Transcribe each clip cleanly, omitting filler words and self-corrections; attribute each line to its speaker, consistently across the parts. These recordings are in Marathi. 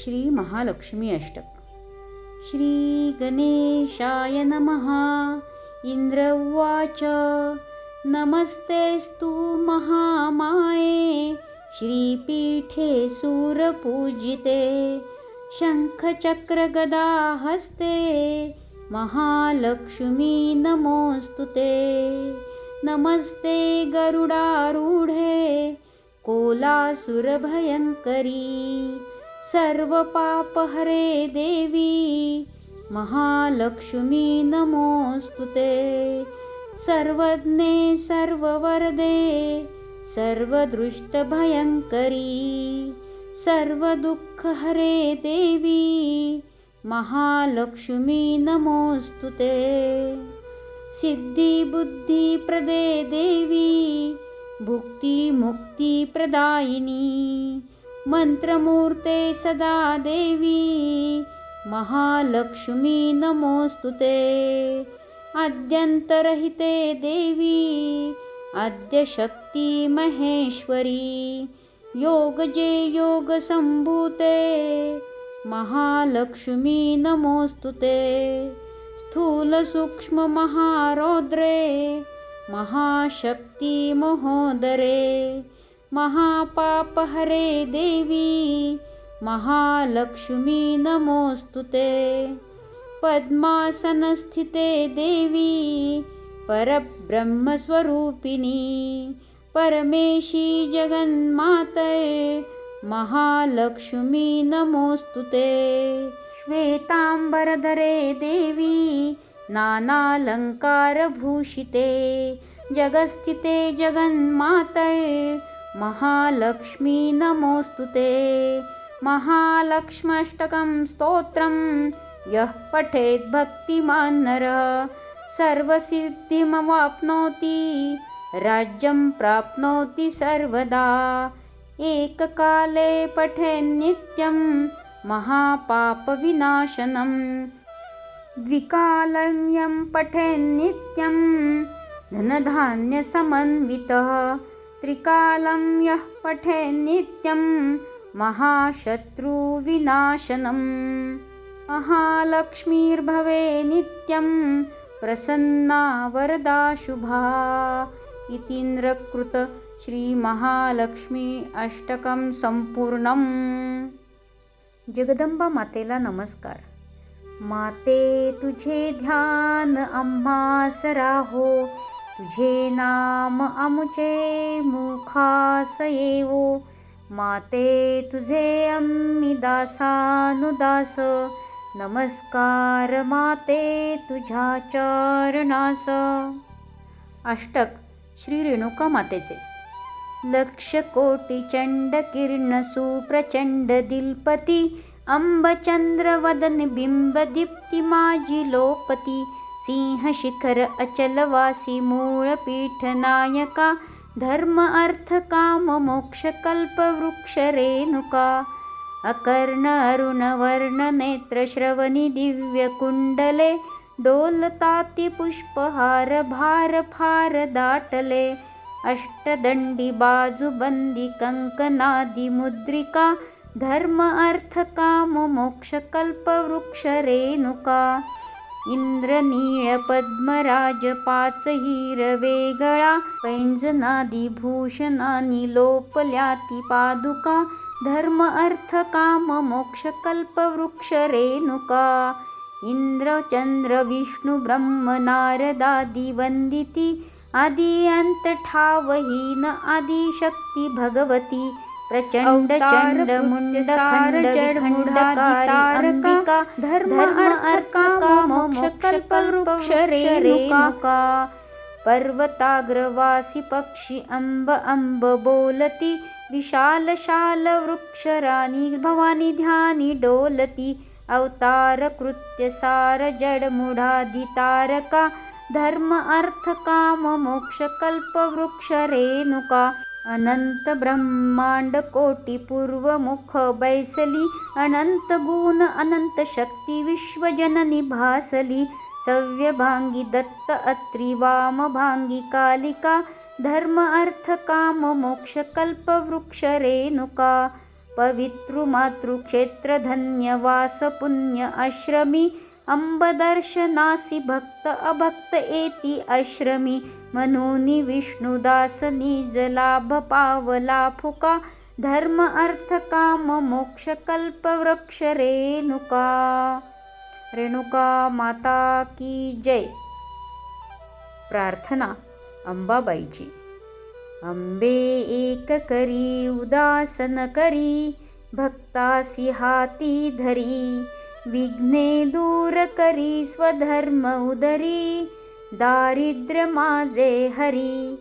Speaker 1: श्री महालक्ष्मी अष्टक. श्री गणेशाय नमः. इंद्र उवाच नमस्तेस्तु महामाये श्रीपीठे सूरपूजिते शङ्खचक्रगदा हस्ते महालक्ष्मी नमोस्तुते. नमस्ते गरुडारूढे कोलासुरभयङ्करी सर्वपापहरे देवी महालक्ष्मी नमोस्तुते. सर्वज्ञे सर्ववरदे सर्वदृष्टभयङ्करी सर्वदुःखहरे देवी महालक्ष्मी नमोस्तुते. सिद्धिबुद्धिप्रदे देवी भुक्तिमुक्तिप्रदायिनी मंत्रमूर्ते सदा देवी महालक्ष्मी नमोस्तुते. आद्यन्तरहिते देवी आद्यशक्ति महेश्वरी योगजे योगसम्भूते महालक्ष्मी नमोस्तुते. स्थूलसूक्ष्ममहारौद्रे महाशक्ति महोदरे महापापहरे देवी महालक्ष्मी नमोस्तुते. पद्मासनस्थिते देवी परब्रह्मस्वरूपिणी परमेशी जगन्माते महालक्ष्मी नमोस्तुते. श्वेतांबरधरे देवी नानालङ्कारभूषिते जगस्थिते जगन्माते महालक्ष्मी नमोस्तुते. महालक्ष्म्यष्टकं स्तोत्रं यः पठेत् भक्तिमान् नरः सर्वसिद्धिमवाप्नोति राज्यं प्राप्नोति सर्वदा. एककाले पठेन्नित्यं महापापविनाशनं द्विकालं यं पठेन्नित्यं धनधान्यसमन्वितः त्रिकालं यः पठेन्नित्यं महाशत्रुविनाशनं. महालक्ष्मीर्भवे नित्यं प्रसन्ना वरदा शुभा. इतीन्द्रकृत श्रीमहालक्ष्मी अष्टकं संपूर्णम्. जगदंबा मातेला नमस्कार. माते तुझे ध्यान आम्हास राहो तुझे नाम आमुचे मुखास येवो. माते तुझे आम्ही दासानुदास नमस्कार माते तुझ्या चरणास. अष्टक श्री रेणुका मातेचे. लक्षकोटिचण्डकिर्ण सुप्रचण्ड दिलपती अंबचंद्रवदन बिंबदीप्ती माझी लोपती सिंहशिखर अचलवासी मूळपीठ नायका धर्म अर्थ काम मोक्ष कल्पवृक्ष रेणुका. अकर्ण अरुण वर्ण नेत्र श्रवणी दिव्य कुंडले डोलताती पुष्पहार भार फार दाटले. अष्टदंडी बाजूबंदी कंकनादी मुद्रिका धर्म अर्थ काम मोक्ष कल्पवृक्ष रेणुका. इंद्रनीळ पद्मराज पाच हिरवे गळा पैंजनादी भूषणानी लोपल्याती पादुका धर्म अर्थ काम मोक्ष कल्पवृक्ष रेणुका. इंद्र चंद्र विष्णु ब्रह्म नारदादी वंदिती आदि अंत ठावहीन आदिशक्ती भगवती प्रचंड चंड मुंड खंड जडमुंडकारी अंबिका धर्म अर्थ काम मोक्ष कल्पवृक्ष रेणुका. पर्वताग्रवासी पक्षी अंब अंब बोलती विशाल शाल वृक्ष राणी भवानी ध्यानी डोलती. अवतार कृत्य सार जडमुढादि तारका धर्म अर्थ काम मोक्ष कल्पवृक्ष रेणुका. अनंत ब्रह्मांड कोटी पूर्व मुख बैसली अनंत गुण अनंत शक्ती विश्वजननी भासली. सव्यभांगी दत्त अत्री वामभांगी कालिका धर्म अर्थ काम मोक्ष कल्पवृक्ष रेणुका. पवित्रु मातृक्षेत्र धन्यवास पुण्य आश्रमी अंबदर्शनासी भक्त अभक्त एती आश्रमी म्हणूनी विष्णुदास निज लाभ पावला फुका धर्म अर्थ काम मोक्ष कल्प वृक्ष रेणुका। रेणुका माता की जय। प्रार्थना अंबाबाईची। अंबे एक करी उदासन करी भक्तासी हाती धरी विघ्ने दूर करी स्वधर्म उदरी दारिद्र्य माझे हरी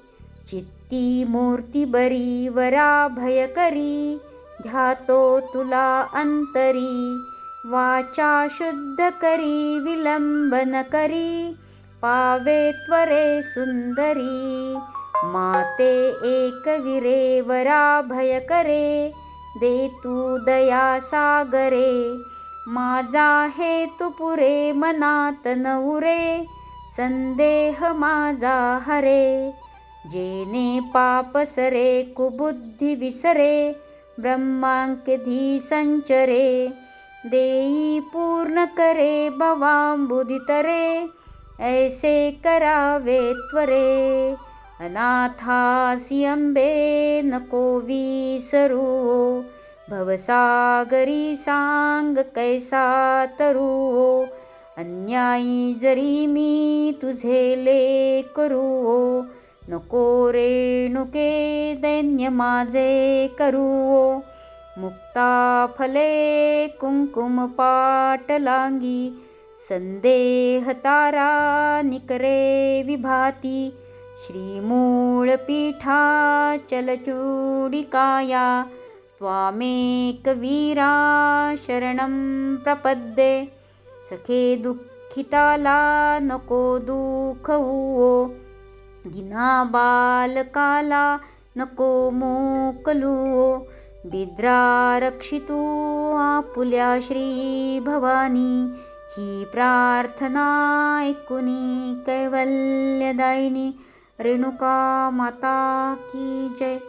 Speaker 1: चित्ती मूर्ती बरी वराभय करी ध्यातो तुला अंतरी वाचा शुद्ध करी विलंबन करी पावे त्वरे सुंदरी माते एक विरे वराभय करे दे तू दया सागरे माझा हेतु पुरे मनात न उरे संदेह माझा हरे जेने पाप सरे कुबुद्धी विसरे ब्रह्मांकधी संचरे देई पूर्ण करे भवांबुधी तरे ऐसे करावे त्वरे अनाथासी अंबे नको विसरू भवसागरी सांग कैसा तरू अन्यायी जरी मी तुझे लेकरू नको रेणुके दैन्य माझे करू मुक्ता फले कुंकुम पाटलांगी संदेह तारा निकरे विभाती श्रीमूळ पीठा चलचूडिकाया त्वामेक वीरा शरणं प्रपद्ये सखे दुःखिताला नको दुःख हुओ दीना बालकाला नको मोकलुओ बिद्रा रक्षितू आपुल्या श्री भवानी ही प्रार्थना ऐकुनी कैवल्यदायिनी रेणुका माता की जय।